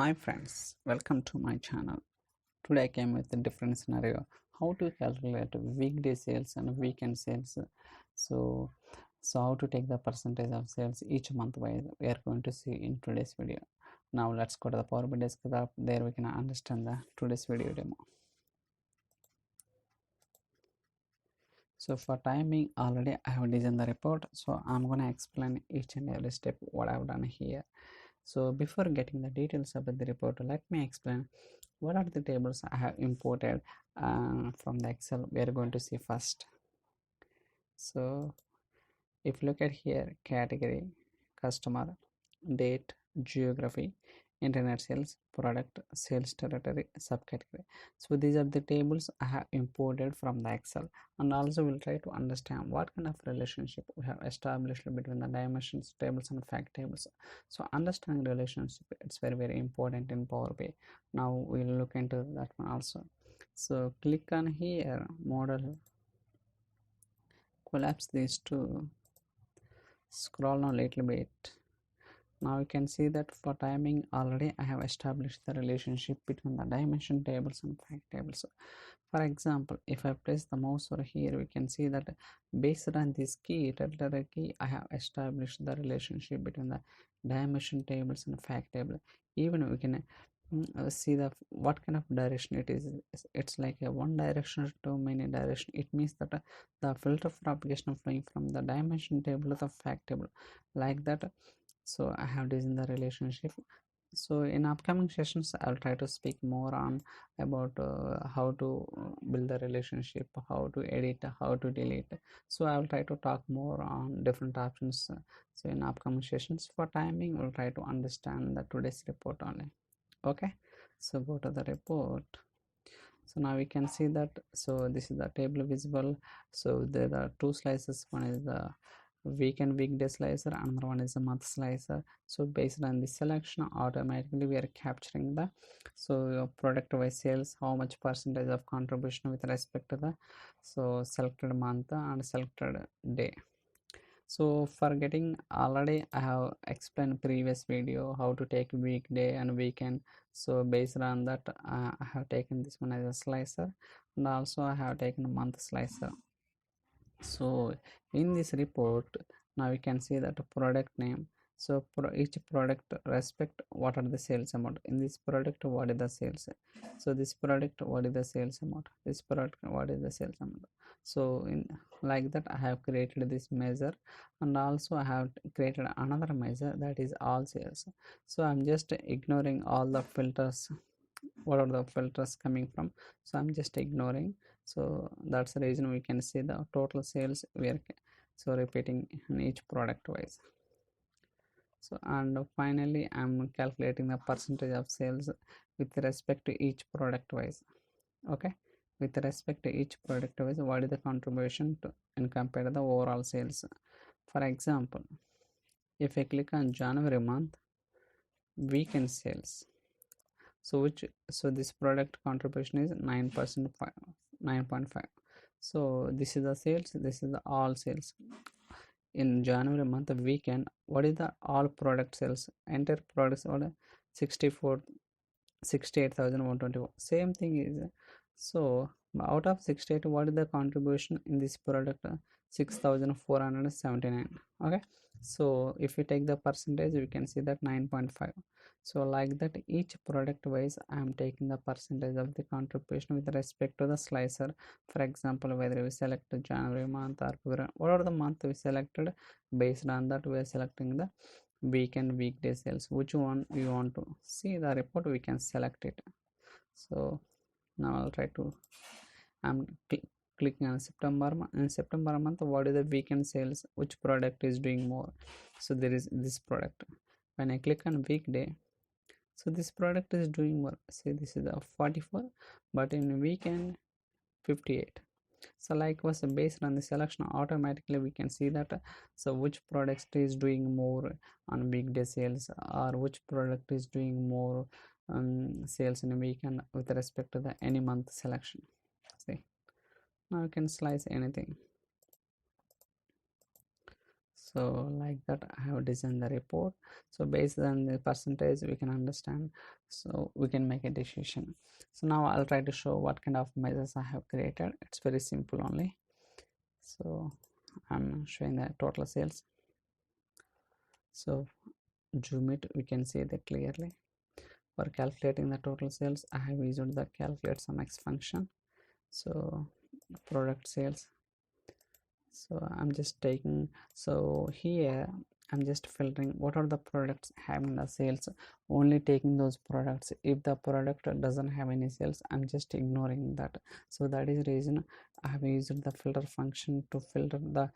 Hi friends, welcome to my channel. Today I came with a different scenario, how to calculate weekday sales and weekend sales. So, how to take the percentage of sales each month wise we are going to see in today's video. Now let's go to the Power BI desktop, there we can understand the today's video demo. So for timing already I have designed the report, so I'm gonna explain each and every step what I've done here. So before getting the details about the report, let me explain what are the tables I have imported from the Excel we are going to see first. So if you look at here, category, customer, date, geography, internet sales, product, sales territory, subcategory. So these are the tables I have imported from the Excel, and also we'll try to understand what kind of relationship we have established between the dimensions tables and fact tables. So understanding relationship, it's very important in Power BI. Now we'll look into that one also. So click on here, model, collapse these two, scroll down a little bit. Now you can see that for timing already I have established the relationship between the dimension tables and fact tables. For example, if I place the mouse over here, we can see that based on this key, territory key, I have established the relationship between the dimension tables and fact table. Even we can see the what kind of direction it is. It's like a one direction to many direction. It means that the filter for application flowing from the dimension table to the fact table, like that. So I have this in the relationship. So in upcoming sessions I'll try to speak more on about how to build the relationship, how to edit, how to delete. So I'll try to talk more on different options. So in upcoming sessions, for timing we'll try to understand the today's report only. Okay, so go to the report. So now we can see that, so this is the table visible. So there are two slices, one is the weekend weekday slicer, another one is a month slicer. So based on the selection, automatically we are capturing the product wise sales, how much percentage of contribution with respect to the selected month and selected day. So for getting, already I have explained previous video how to take weekday and weekend. So based on that I have taken this one as a slicer, and also I have taken a month slicer. So in this report now we can see that product name. So each product respect what are the sales amount. In this product, what is the sales? So this product, what is the sales amount? This product, what is the sales amount? So in like that I have created this measure, and also I have created another measure, that is all sales. So I'm just ignoring all the filters, what are the filters coming from, so I'm just ignoring. So that's the reason we can see the total sales we are repeating in each product wise. So and finally I'm calculating the percentage of sales with respect to each product wise. Okay, with respect to each product wise, what is the contribution to and compare the overall sales. For example, if I click on January month weekend sales, so this product contribution is 9%, 9.5. so this is the sales, this is the all sales. In January month of weekend, what is the all product sales? Entire products order 68,121. Same thing is, so out of 68, what is the contribution in this product? 6,479. Okay, so if we take the percentage, we can see that 9.5. so like that each product wise I am taking the percentage of the contribution with respect to the slicer. For example, whether we select the January month or February, whatever the month we selected, based on that we are selecting the weekend weekday sales. Which one we want to see the report, we can select it. So now I'll try to, I'm clicking on September. In September month, what is the weekend sales, which product is doing more? So there is this product. When I click on weekday, so this product is doing more. Say this is a 44, but in weekend 58. So likewise, based on the selection, automatically we can see that so which product is doing more on weekday sales, or which product is doing more sales in a weekend with respect to the any month selection. See, now you can slice anything. So like that I have designed the report. So based on the percentage we can understand, so we can make a decision. So now I'll try to show what kind of measures I have created. It's very simple only. So I'm showing the total sales. So zoom it, we can see that clearly. For calculating the total sales I have used the calculate sum x function. So product sales, so I'm just taking, so here I'm just filtering what are the products having the sales, only taking those products. If the product doesn't have any sales, I'm just ignoring that. So that is the reason I have used the filter function to filter the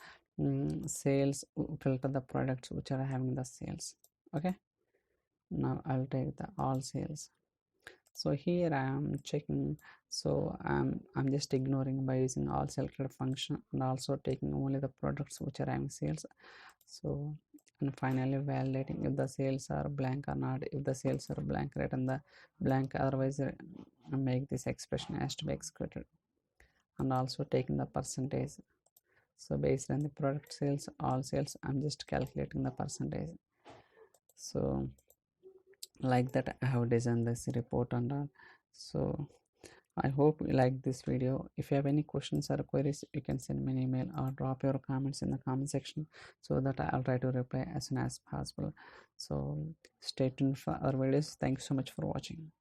sales, filter the products which are having the sales. Okay, now I'll take the all sales. So here I am checking, so I'm just ignoring by using all selected function and also taking only the products which are having sales. So and finally validating if the sales are blank or not. If the sales are blank, return the blank, otherwise make this expression has to be executed. And also taking the percentage, so based on the product sales, all sales, I'm just calculating the percentage. So like that I have designed this report and all. So I hope you like this video. If you have any questions or queries, you can send me an email or drop your comments in the comment section so that I'll try to reply as soon as possible. So stay tuned for our videos. Thanks so much for watching.